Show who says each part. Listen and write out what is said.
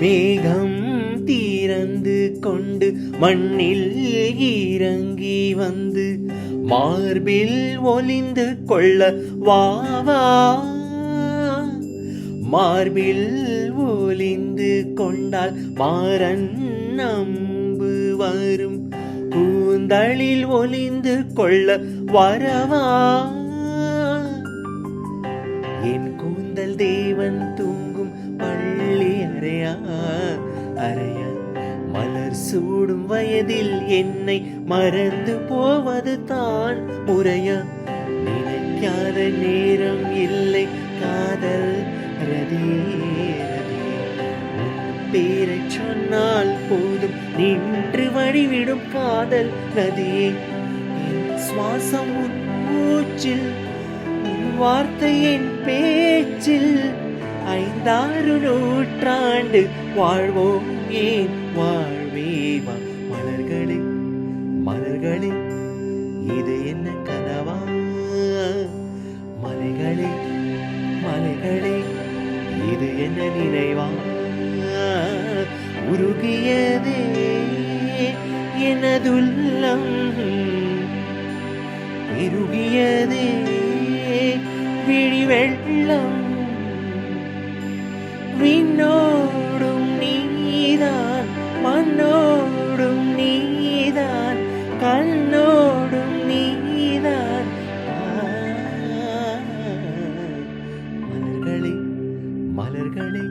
Speaker 1: மேகம் தீரந்து கொண்டு மண்ணில் இறங்கி வந்து மார்பில் ஒளிந்து கொள்ள வாவா. மார்பில் ஒளிந்து கொண்டால் மாறன் நம்பு வரும், கூந்தலில் ஒளிந்து கொள்ள வரவா. என் கூந்தல் தேவன் தூங்கும் பள்ளி அறையா. மலர் சூடும் வயதில் என்னை மறந்து போவது தான் முறையா. நினைக்காத நேரம் இல்லை காதல் ரதியே. பேரை சொன்னால் போதும் நின்று வழிவிடும் காதல் நதியே. என் சுவாசம் உன் மூச்சில், உன் வார்த்தை என் பேச்சில். 5-6 நூற்றாண்டு வாழ்வோம் ஏன் வாழ்வேவா. மலர்களே மலர்களே இது என்ன கனவா. மலைகளே மலைகளே இது என்ன நினைவா. உருகியதே எனதுள்ளம், பெருகியதே விழி வெள்ளம். விண்ணோடும் நீதான், மண்ணோடும் நீதான், கண்ணோடும் நீதான். மலர்களே மலர்களே